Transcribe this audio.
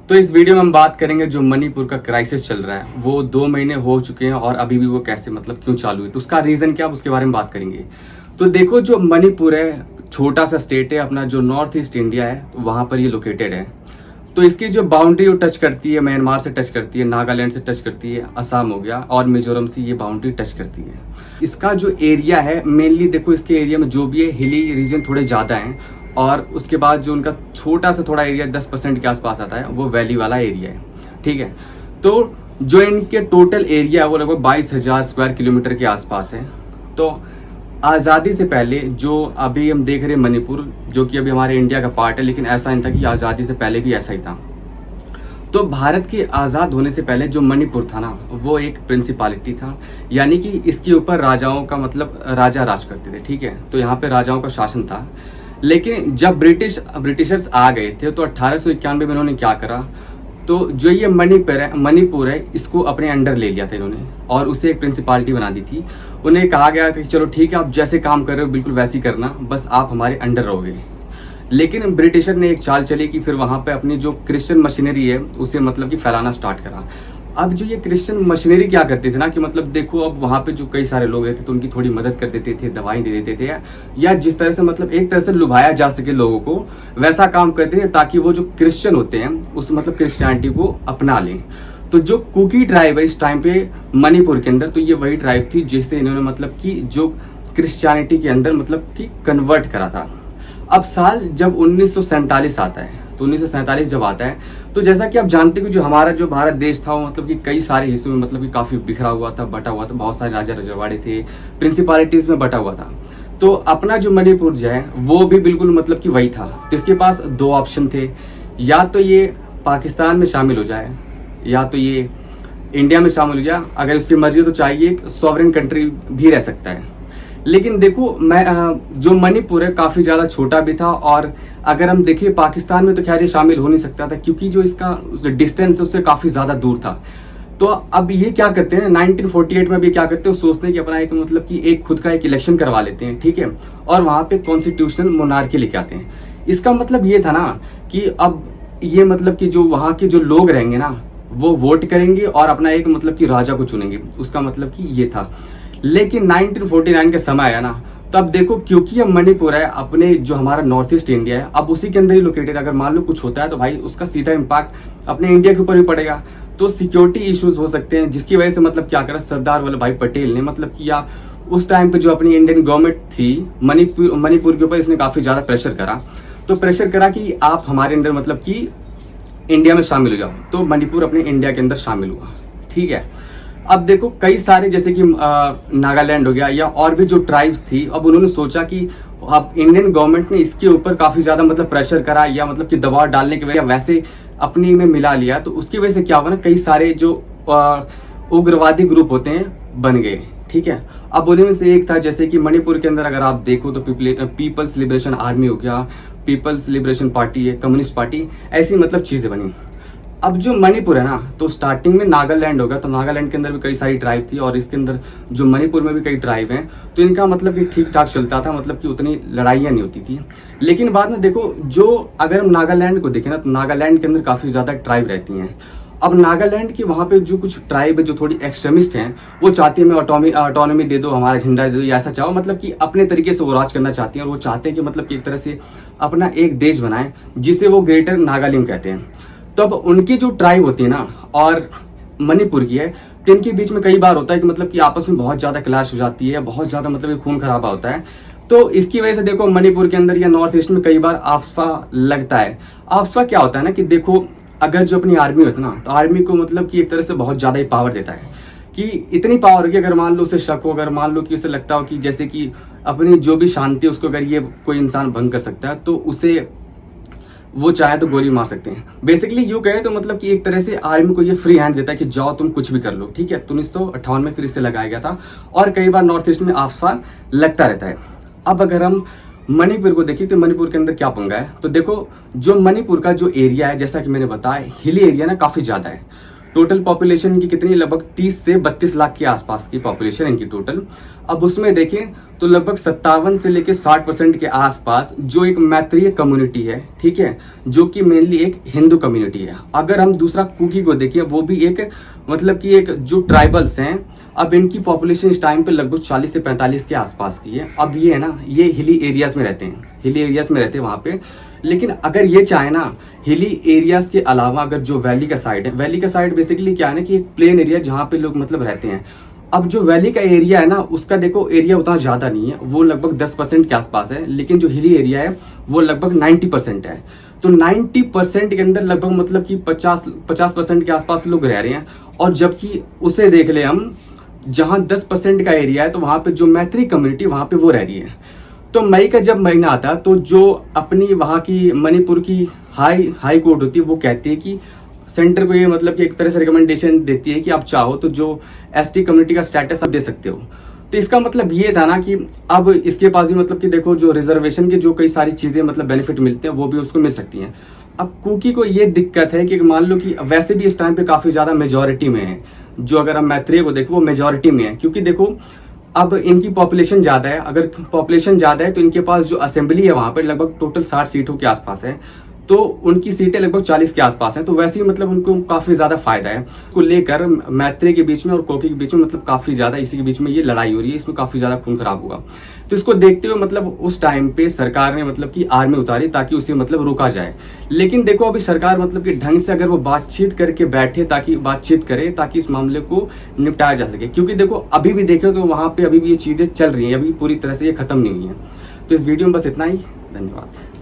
तो इस वीडियो में हम बात करेंगे जो मणिपुर का क्राइसिस चल रहा है वो 2 महीने हो चुके हैं और अभी भी वो कैसे मतलब क्यों चालू है, तो उसका रीजन क्या, उसके बारे में बात करेंगे। तो देखो, जो मणिपुर है छोटा सा स्टेट है अपना, जो नॉर्थ ईस्ट इंडिया है वहां पर ये लोकेटेड है। तो इसकी जो बाउंड्री वो टच करती है, म्यांमार से टच करती है, नागालैंड से टच करती है, असम हो गया और मिजोरम से ये बाउंड्री टच करती है। इसका जो एरिया है मेनली देखो, इसके एरिया में जो भी है हिली रीजन थोड़े ज़्यादा हैं और उसके बाद जो उनका छोटा सा थोड़ा एरिया 10% के आसपास आता है वो वैली वाला एरिया है। ठीक है, तो जो इनके टोटल एरिया है वो लगभग 22,000 स्क्वायर किलोमीटर के आसपास है। तो आज़ादी से पहले जो अभी हम देख रहे हैं मणिपुर, जो कि अभी हमारे इंडिया का पार्ट है, लेकिन ऐसा नहीं था कि आज़ादी से पहले भी ऐसा ही था। तो भारत के आज़ाद होने से पहले जो मणिपुर था ना वो एक प्रिंसिपालिटी था, यानी कि इसके ऊपर राजाओं का मतलब राजा राज करते थे। ठीक है, तो यहाँ पे राजाओं का शासन था। लेकिन जब ब्रिटिशर्स आ गए थे तो 1891 में इन्होंने क्या करा, तो जो ये मणिपुर है इसको अपने अंडर ले लिया था इन्होंने और उसे एक प्रिंसिपालिटी बना दी थी। उन्हें कहा गया था कि चलो ठीक है, आप जैसे काम कर रहे हो बिल्कुल वैसे ही करना, बस आप हमारे अंडर रहोगे। लेकिन ब्रिटिशर ने एक चाल चली कि फिर वहां पे अपनी जो क्रिश्चियन मशीनरी है उसे मतलब कि फैलाना स्टार्ट करा। अब जो ये क्रिश्चियन मशीनरी क्या करती थी ना कि मतलब देखो, अब वहां पे जो कई सारे लोग रहते थे तो उनकी थोड़ी मदद कर देते थे, दवाएं दे देते थे, या जिस तरह से मतलब एक तरह से लुभाया जा सके लोगों को वैसा काम करते थे ताकि वो जो क्रिश्चियन होते हैं उस मतलब क्रिश्चियनिटी को अपना लें। तो जो कुकी ट्राइब है इस टाइम पे मणिपुर के अंदर, तो ये वही ट्राइब थी जिससे इन्होंने मतलब कि जो क्रिश्चियनिटी के अंदर मतलब कि कन्वर्ट करा था। अब साल जब 1947 आता है, तो 1947 जब आता है तो जैसा कि आप जानते हो कि जो हमारा जो भारत देश था वो मतलब कि कई सारे हिस्सों में मतलब कि काफी बिखरा हुआ था, बटा हुआ था, बहुत सारे राजा रजवाड़े थे, प्रिंसिपालिटीज में बटा हुआ था। तो अपना जो मणिपुर जो है वो भी बिल्कुल मतलब कि वही था। तो इसके पास 2 ऑप्शन थे, या तो ये पाकिस्तान में शामिल हो जाए या तो ये इंडिया में शामिल हो जाए। अगर उसकी मर्जी हो तो चाहिए एक सॉवरेन कंट्री भी रह सकता है। लेकिन देखो, मैं जो मणिपुर है काफी ज्यादा छोटा भी था और अगर हम देखिए पाकिस्तान में तो खैर ये शामिल हो नहीं सकता था क्योंकि जो इसका डिस्टेंस है उससे काफी ज्यादा दूर था। तो अब ये क्या करते हैं 1948 में भी क्या करते हैं, सोचते हैं कि अपना एक मतलब कि एक खुद का एक इलेक्शन करवा लेते हैं। ठीक है, और वहां पे कॉन्स्टिट्यूशनल मोनार्की लेके आते हैं। इसका मतलब ये था ना कि अब ये मतलब कि जो वहां के जो लोग रहेंगे ना वो वोट करेंगे और अपना एक मतलब कि राजा को चुनेंगे, उसका मतलब कि ये था। लेकिन 1949 का समय आया ना, तो अब देखो क्योंकि अब मणिपुर है अपने जो हमारा नॉर्थ ईस्ट इंडिया है, अब उसी के अंदर ही लोकेटेड, अगर मान लो कुछ होता है तो भाई उसका सीधा इम्पैक्ट अपने इंडिया के ऊपर भी पड़ेगा। तो सिक्योरिटी इश्यूज हो सकते हैं, जिसकी वजह से मतलब क्या करा सरदार वल्लभ भाई पटेल ने मतलब किया उस टाइम पे जो अपनी इंडियन गवर्नमेंट थी मणिपुर के ऊपर इसने काफी ज्यादा प्रेशर करा। तो प्रेशर करा कि आप हमारे अंदर मतलब कि इंडिया में शामिल हो जाओ, तो मणिपुर अपने इंडिया के अंदर शामिल हुआ। ठीक है, अब देखो कई सारे जैसे कि नागालैंड हो गया या और भी जो ट्राइब्स थी, अब उन्होंने सोचा कि अब इंडियन गवर्नमेंट ने इसके ऊपर काफी ज्यादा मतलब प्रेशर करा या मतलब कि दबाव डालने की वजह वैसे अपनी में मिला लिया, तो उसकी वजह से क्या हुआ ना, कई सारे जो उग्रवादी ग्रुप होते हैं बन गए। ठीक है, अब उन्हीं में से एक था जैसे कि मणिपुर के अंदर अगर आप देखो तो पीपल्स लिबरेशन आर्मी हो गया, पीपल्स लिबरेशन पार्टी है, कम्युनिस्ट पार्टी, ऐसी मतलब चीजें बनी। अब जो मणिपुर है ना, तो स्टार्टिंग में नागालैंड होगा, तो नागालैंड के अंदर भी कई सारी ट्राइब थी और इसके अंदर जो मणिपुर में भी कई ट्राइब हैं, तो इनका मतलब कि ठीक ठाक चलता था, मतलब कि उतनी लड़ाइयाँ नहीं होती थी। लेकिन बाद में देखो, जो अगर हम नागालैंड को देखें ना, तो नागालैंड के अंदर काफी ज्यादा ट्राइब रहती हैं। अब नागालैंड की वहां पे जो कुछ ट्राइब है जो थोड़ी एक्सट्रीमिस्ट हैं, वो चाहती है हमें ऑटोनॉमी दे दो, हमारा झंडा दे दो, या ऐसा चाहो, मतलब कि अपने तरीके से वो राज करना चाहती हैं और वो चाहते हैं कि मतलब कि एक तरह से अपना एक देश बनाए जिसे वो ग्रेटर नागालैंड कहते हैं। तो अब उनकी जो ट्राइब होती है ना और मणिपुर की है, तो इनके बीच में कई बार होता है कि मतलब कि आपस में बहुत ज्यादा क्लैश हो जाती है, बहुत ज्यादा मतलब खून खराबा होता है। तो इसकी वजह से देखो मणिपुर के अंदर या नॉर्थ ईस्ट में कई बार आपसफा लगता है। आपसफा क्या होता है ना कि देखो, अगर जो अपनी आर्मी होती है ना, तो आर्मी को मतलब कि एक तरह से बहुत ज्यादा ही पावर देता है कि इतनी पावर होगी, अगर मान लो उसे शक हो, अगर मान लो कि उसे लगता हो कि जैसे कि अपनी जो भी शांति उसको अगर ये कोई इंसान भंग कर सकता है, तो उसे वो चाहे तो गोली मार सकते हैं। बेसिकली यूं कहे तो मतलब कि एक तरह से आर्मी को ये फ्री हैंड देता है कि जाओ तुम कुछ भी कर लो। ठीक है, तो 1958 में फिर इसे लगाया गया था और कई बार नॉर्थ ईस्ट में आपसफा लगता रहता है। अब अगर हम मणिपुर को देखिए तो मणिपुर के अंदर क्या पंगा है, तो देखो जो मणिपुर का जो एरिया है, जैसा कि मैंने बताया हिली एरिया ना काफी ज्यादा है। टोटल पॉपुलेशन इनकी कितनी, लगभग 30 से 32 लाख के आसपास की पॉपुलेशन इनकी टोटल। अब उसमें देखें तो लगभग 57 से लेकर 60% के आसपास जो एक मैत्रीय कम्युनिटी है, ठीक है, जो कि मेनली एक हिंदू कम्युनिटी है। अगर हम दूसरा कुकी को देखिए, वो भी एक मतलब कि एक जो ट्राइबल्स हैं, अब इनकी पॉपुलेशन इस टाइम पे लगभग 40 से 45 के आसपास की है। अब ये है ना, ये हिली एरियाज में रहते हैं, हिली एरियाज में रहते हैं वहाँ पे। लेकिन अगर ये चाहे ना, हिली एरियाज के अलावा अगर जो वैली का साइड है, वैली का साइड बेसिकली क्या है ना कि एक प्लेन एरिया जहाँ पे लोग मतलब रहते हैं। अब जो वैली का एरिया है ना, उसका देखो एरिया उतना ज़्यादा नहीं है, वो लगभग 10% के आसपास है। लेकिन जो हिली एरिया है वो लगभग 90% है। तो 90% के अंदर लगभग मतलब कि 50% के आसपास लोग रह रहे हैं। और जबकि उसे देख ले हम, जहाँ 10% का एरिया है, तो वहाँ पे जो मैत्री कम्युनिटी वहाँ पे वो रह रही है। तो मई का जब महीना आता है तो जो अपनी वहाँ की मणिपुर की हाई कोर्ट होती है, वो कहती है कि सेंटर को ये मतलब कि एक तरह से रिकमेंडेशन देती है कि आप चाहो तो जो एसटी कम्युनिटी का स्टेटस आप दे सकते हो। तो इसका मतलब ये था ना कि अब इसके पास भी मतलब कि देखो जो रिजर्वेशन की जो कई सारी चीज़ें मतलब बेनिफिट मिलते हैं वो भी उसको मिल सकती हैं। अब कुकी को ये दिक्कत है कि मान लो कि वैसे भी इस टाइम पे काफ़ी ज़्यादा मेजॉरिटी में है, जो अगर हम मैत्रेय को देखो वो मेजॉरिटी में है, क्योंकि देखो अब इनकी पॉपुलेशन ज़्यादा है। अगर पॉपुलेशन ज़्यादा है तो इनके पास जो असेंबली है वहाँ पर लगभग टोटल 60 सीटों के आसपास है, तो उनकी सीटें लगभग 40 के आसपास हैं। तो वैसे ही मतलब उनको काफ़ी ज़्यादा फायदा है। को लेकर मैत्रेय के बीच में और कोकी के बीच में मतलब काफ़ी ज़्यादा इसी के बीच में ये लड़ाई हो रही है, इसमें काफ़ी ज़्यादा खून खराब हुआ। तो इसको देखते हुए मतलब उस टाइम पे सरकार ने मतलब कि आर्मी उतारी ताकि उसे मतलब रोका जाए। लेकिन देखो अभी सरकार मतलब कि ढंग से अगर वो बातचीत करके बैठे, ताकि बातचीत करे ताकि इस मामले को निपटाया जा सके। क्योंकि देखो अभी भी देखें तो वहाँ पे अभी भी ये चीज़ें चल रही हैं, अभी पूरी तरह से ये खत्म नहीं हुई हैं। तो इस वीडियो में बस इतना ही, धन्यवाद।